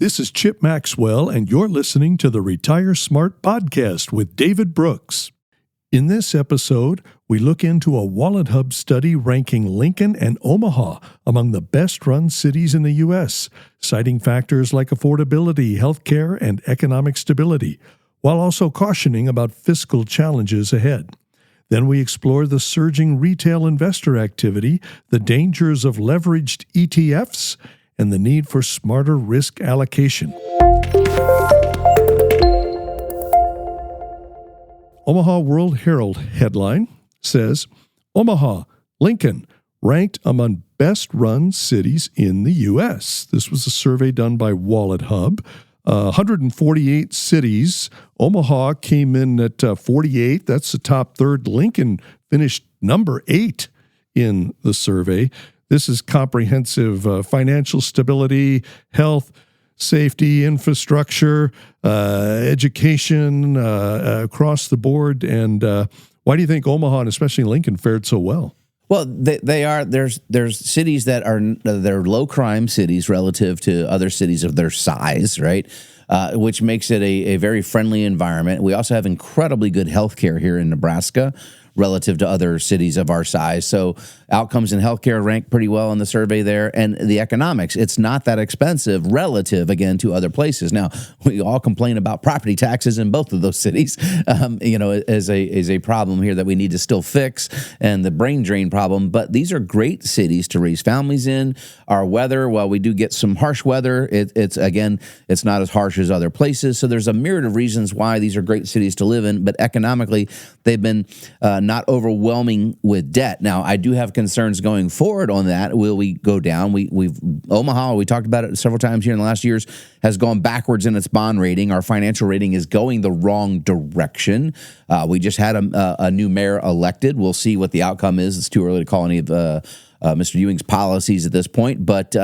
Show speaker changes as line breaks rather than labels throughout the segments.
This is Chip Maxwell, and you're listening to the Retire Smart podcast with David Brooks. In this episode, we look into a WalletHub study ranking Lincoln and Omaha among the best-run cities in the U.S., citing factors like affordability, healthcare, and economic stability, while also cautioning about fiscal challenges ahead. Then we explore the surging retail investor activity, the dangers of leveraged ETFs, and the need for smarter risk allocation. Omaha World Herald headline says, Omaha, Lincoln, ranked among best-run cities in the U.S. This was a survey done by WalletHub. 148 cities. Omaha came in at 48. That's the top third. Lincoln finished number 8 in the survey. This is comprehensive financial stability, health, safety, infrastructure, education across the board. And why do you think Omaha and especially Lincoln fared so well?
Well, they are. There's cities that are they're low crime cities relative to other cities of their size, right? Which makes it a very friendly environment. We also have incredibly good healthcare here in Nebraska relative to other cities of our size. So outcomes in healthcare rank pretty well in the survey there. And the economics, it's not that expensive relative, again, to other places. Now, we all complain about property taxes in both of those cities, as a problem here that we need to still fix, and the brain drain problem. But these are great cities to raise families in. Our weather, while we do get some harsh weather, it's not as harsh as other places. So there's a myriad of reasons why these are great cities to live in. But economically, they've been not overwhelming with debt. Now, I do have concerns going forward on that. Will we go down? Omaha, we talked about it several times here in the last years, has gone backwards in its bond rating. Our financial rating is going the wrong direction. We just had a new mayor elected. We'll see what the outcome is. It's too early to call any of Mr. Ewing's policies at this point, but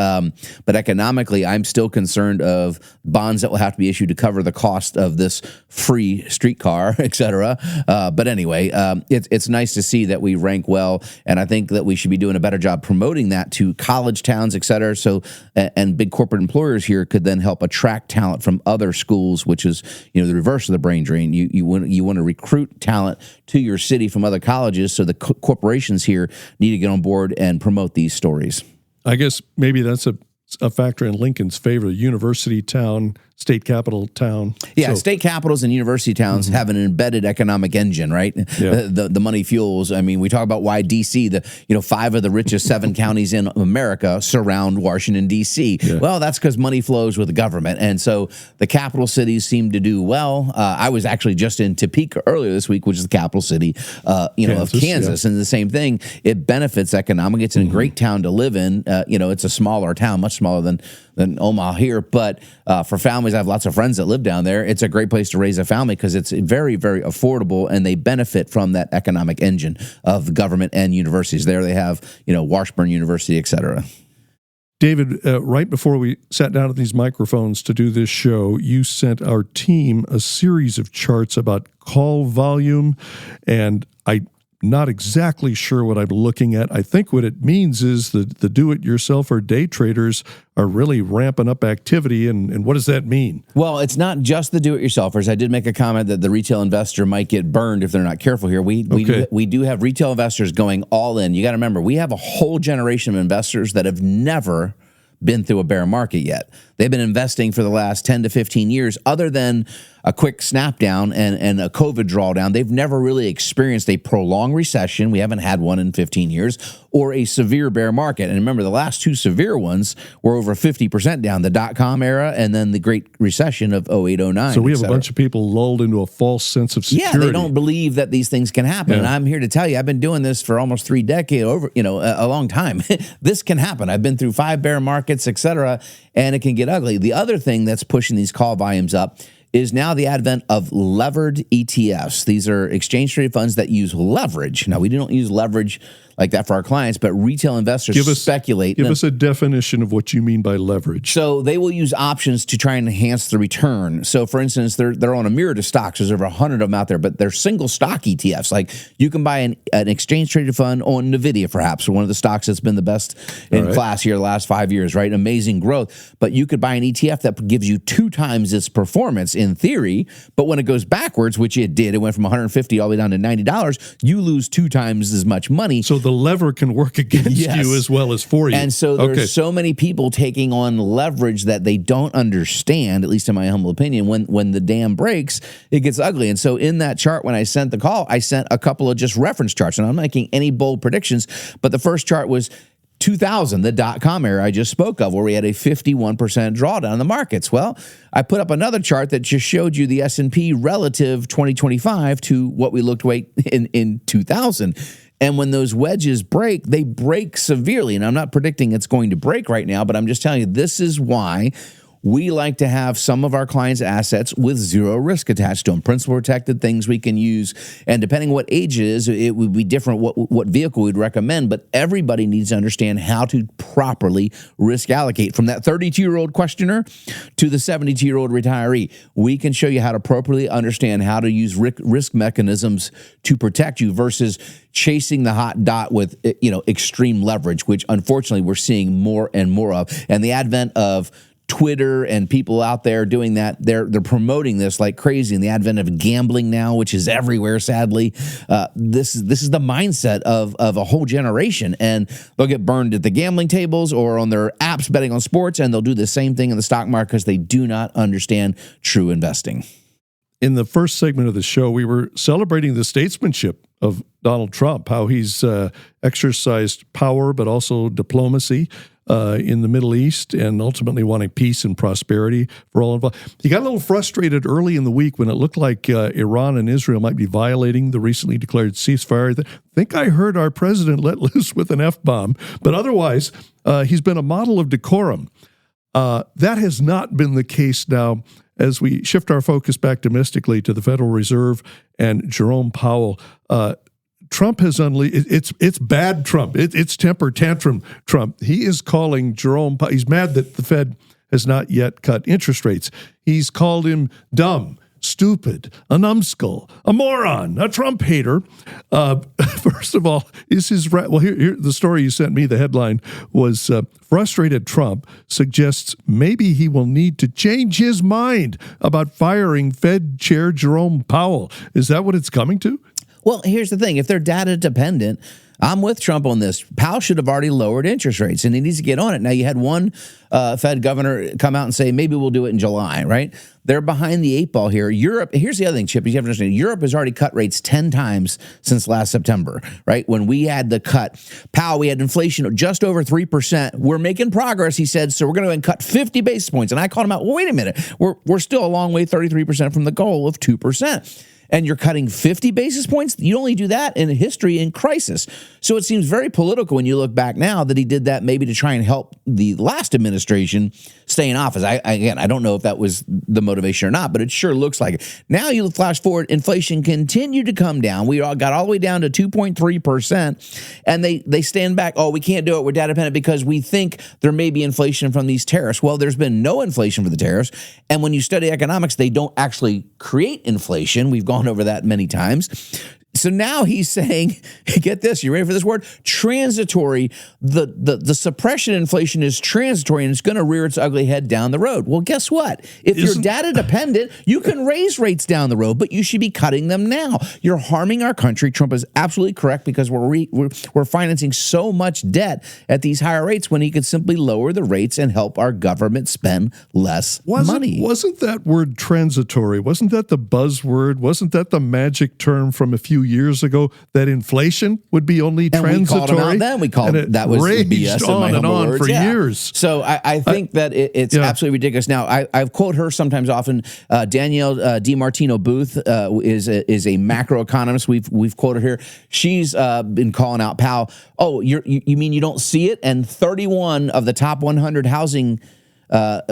economically, I'm still concerned of bonds that will have to be issued to cover the cost of this free streetcar, et cetera. But anyway, it's nice to see that we rank well, and I think that we should be doing a better job promoting that to college towns, et cetera. So, and big corporate employers here could then help attract talent from other schools, which is the reverse of the brain drain. You want to recruit talent to your city from other colleges, so the corporations here need to get on board and promote these stories.
I guess maybe that's a factor in Lincoln's favor. University town, state capital town.
Yeah, state capitals and university towns have an embedded economic engine, right? Yeah. The money fuels. I mean, we talk about why D.C., 5 of the richest 7 counties in America surround Washington, D.C. Yeah. Well, that's because money flows with the government. And so the capital cities seem to do well. I was actually just in Topeka earlier this week, which is the capital city of Kansas. Yeah. And the same thing, it benefits economically. It's a great town to live in. It's a smaller town, much smaller than Omaha here. But for families, I have lots of friends that live down there. It's a great place to raise a family because it's very, very affordable, and they benefit from that economic engine of government and universities. There they have, Washburn University, et cetera.
David, right before we sat down at these microphones to do this show, you sent our team a series of charts about call volume, and I'm not exactly sure what I'm looking at. I think what it means is that the do-it-yourself or day traders are really ramping up activity, and what does that mean? Well,
it's not just the do-it-yourselfers. I did make a comment that the retail investor might get burned if they're not careful here. We do have retail investors going all in. You got to remember, we have a whole generation of investors that have never been through a bear market yet. They've been investing for the last 10 to 15 years, other than a quick snap down and a COVID drawdown. They've never really experienced a prolonged recession. We haven't had one in 15 years, or a severe bear market. And remember, the last 2 severe ones were over 50% down, the dot-com era and then the Great Recession of 08, 09.
So we have a bunch of people lulled into a false sense of security.
Yeah, they don't believe that these things can happen. Yeah. And I'm here to tell you, I've been doing this for almost 3 decades, a long time. This can happen. I've been through 5 bear markets, et cetera, and it can get ugly. The other thing that's pushing these call volumes up is now the advent of levered ETFs. These are exchange-traded funds that use leverage. Now, we don't use leverage like that for our clients, but retail investors speculate.
Give us a definition of what you mean by leverage.
So they will use options to try and enhance the return. So for instance, they're on a myriad of stocks. There's over 100 of them out there, but they're single stock ETFs. Like you can buy an exchange traded fund on NVIDIA, perhaps, one of the stocks that's been the best in class here the last 5 years, right? Amazing growth. But you could buy an ETF that gives you 2 times its performance in theory, but when it goes backwards, which it did, it went from 150 all the way down to $90, you lose 2 times as much money.
So the lever can work against you as well as for you.
And so there's so many people taking on leverage that they don't understand, at least in my humble opinion. When the dam breaks, it gets ugly. And so in that chart, when I sent the call, I sent a couple of just reference charts, and I'm not making any bold predictions, but the first chart was 2000, the dot-com era I just spoke of, where we had a 51% drawdown in the markets. Well, I put up another chart that just showed you the S&P relative 2025 to what we looked like in 2000. And when those wedges break, they break severely. And I'm not predicting it's going to break right now, but I'm just telling you, this is why we like to have some of our clients' assets with zero risk attached to them, principal protected things we can use. And depending what age it is, it would be different what vehicle we'd recommend. But everybody needs to understand how to properly risk allocate. From that 32-year-old questioner to the 72-year-old retiree, we can show you how to appropriately understand how to use risk mechanisms to protect you versus chasing the hot dot with extreme leverage, which unfortunately we're seeing more and more of. And the advent of Twitter and people out there doing that, they're promoting this like crazy. In the advent of gambling now, which is everywhere, sadly, this is the mindset of a whole generation, and they'll get burned at the gambling tables or on their apps betting on sports, and they'll do the same thing in the stock market because they do not understand true investing.
In the first segment of the show, we were celebrating the statesmanship of Donald Trump, how he's exercised power but also diplomacy in the Middle East, and ultimately wanting peace and prosperity for all involved. He got a little frustrated early in the week when it looked like Iran and Israel might be violating the recently declared ceasefire. I think I heard our president let loose with an F-bomb, but otherwise, he's been a model of decorum. That has not been the case now as we shift our focus back domestically to the Federal Reserve and Jerome Powell. Trump has unleashed, it's bad Trump. It's temper tantrum Trump. He is calling Jerome Powell, he's mad that the Fed has not yet cut interest rates. He's called him dumb, stupid, a numbskull, a moron, a Trump hater. First of all, is his here the story you sent me, the headline was frustrated Trump suggests maybe he will need to change his mind about firing Fed Chair Jerome Powell. Is that what it's coming to?
Well, here's the thing. If they're data dependent, I'm with Trump on this. Powell should have already lowered interest rates, and he needs to get on it. Now, you had one Fed governor come out and say, maybe we'll do it in July, right? They're behind the 8 ball here. Europe, here's the other thing, Chip, you have to understand. Europe has already cut rates 10 times since last September, right? When we had the cut, Powell, we had inflation of just over 3%. We're making progress, he said, so we're going to go and cut 50 basis points. And I called him out, well, wait a minute. We're still a long way, 33% from the goal of 2%. And you're cutting 50 basis points? You only do that in history in crisis. So it seems very political when you look back now that he did that maybe to try and help the last administration stay in office. I don't know if that was the motivation or not, but it sure looks like it. Now you flash forward, inflation continued to come down. We got all the way down to 2.3%, and they stand back. Oh, we can't do it. We're data dependent because we think there may be inflation from these tariffs. Well, there's been no inflation for the tariffs, and when you study economics, they don't actually create inflation. We've gone over that many times. So now he's saying, get this, you ready for this word? Transitory. The suppression inflation is transitory, and it's going to rear its ugly head down the road. Well, guess what? If you're data dependent, you can raise rates down the road, but you should be cutting them now. You're harming our country. Trump is absolutely correct because we're financing so much debt at these higher rates when he could simply lower the rates and help our government spend less money.
Wasn't that word transitory? Wasn't that the buzzword? Wasn't that the magic term from a few years ago that inflation would be only transitory?
We called him out then. We called that was BS in my humble words.
For years.
So I think that it's absolutely ridiculous. Now, I quote her sometimes often. Danielle DiMartino Booth is a macroeconomist. We've quoted her. She's been calling out Powell. Oh, you mean you don't see it? And 31 of the top 100 housing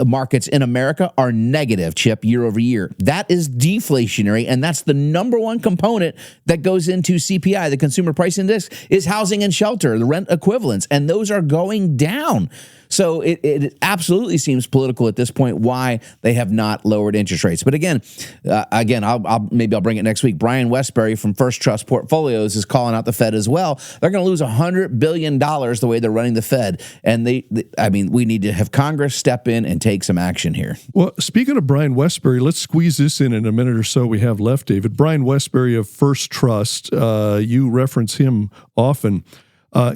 markets in America are negative, Chip, year over year. That is deflationary, and that's the number one component that goes into CPI, the Consumer Price Index, is housing and shelter, the rent equivalents, and those are going down. So it absolutely seems political at this point why they have not lowered interest rates. But again, I'll bring it next week. Brian Westbury from First Trust Portfolios is calling out the Fed as well. They're going to lose $100 billion the way they're running the Fed. And we need to have Congress step in and take some action here.
Well, speaking of Brian Westbury, let's squeeze this in a minute or so we have left, David. Brian Westbury of First Trust, you reference him often.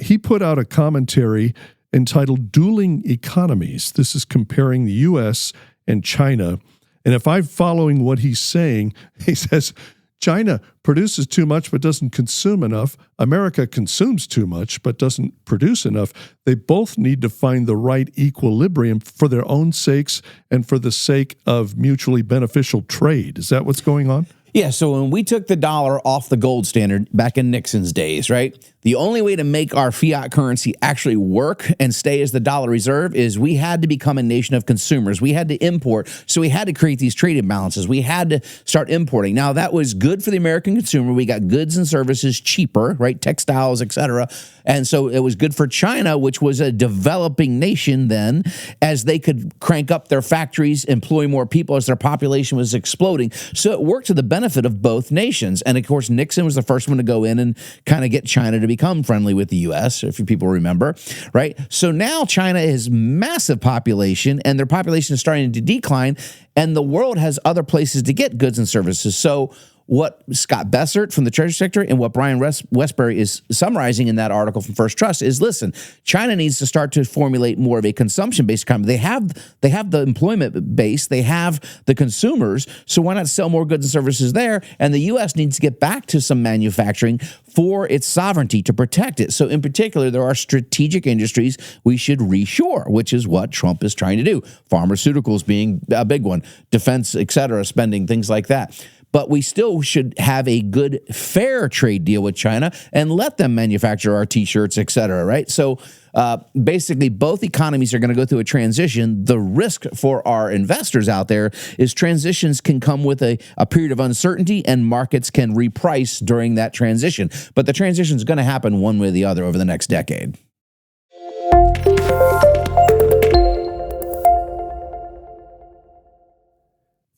He put out a commentary entitled Dueling Economies. This is comparing the U.S. and China. And if I'm following what he's saying, he says China produces too much but doesn't consume enough. America consumes too much but doesn't produce enough. They both need to find the right equilibrium for their own sakes and for the sake of mutually beneficial trade. Is that what's going on?
Yeah, so when we took the dollar off the gold standard back in Nixon's days, right, the only way to make our fiat currency actually work and stay as the dollar reserve is we had to become a nation of consumers. We had to import, so we had to create these trade imbalances. We had to start importing. Now, that was good for the American consumer. We got goods and services cheaper, right, textiles, et cetera. And so it was good for China, which was a developing nation then, as they could crank up their factories, employ more people as their population was exploding. So it worked to the benefit of both nations. And of course, Nixon was the first one to go in and kind of get China to become friendly with the U.S., if people remember, right? So now China has massive population, and their population is starting to decline, and the world has other places to get goods and services. So what Scott Bessert from the Treasury Secretary and what Brian Westbury is summarizing in that article from First Trust is, listen, China needs to start to formulate more of a consumption-based economy. They have the employment base, they have the consumers, so why not sell more goods and services there? And the U.S. needs to get back to some manufacturing for its sovereignty to protect it. So in particular, there are strategic industries we should reshore, which is what Trump is trying to do. Pharmaceuticals being a big one, defense, et cetera, spending, things like that. But we still should have a good, fair trade deal with China and let them manufacture our T-shirts, et cetera, right? So basically, both economies are going to go through a transition. The risk for our investors out there is transitions can come with a period of uncertainty, and markets can reprice during that transition. But the transition is going to happen one way or the other over the next decade.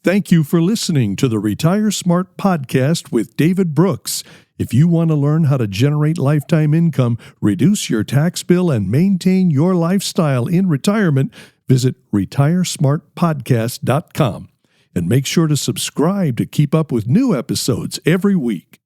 Thank you for listening to the Retire Smart podcast with David Brooks. If you want to learn how to generate lifetime income, reduce your tax bill, and maintain your lifestyle in retirement, visit retiresmartpodcast.com. And make sure to subscribe to keep up with new episodes every week.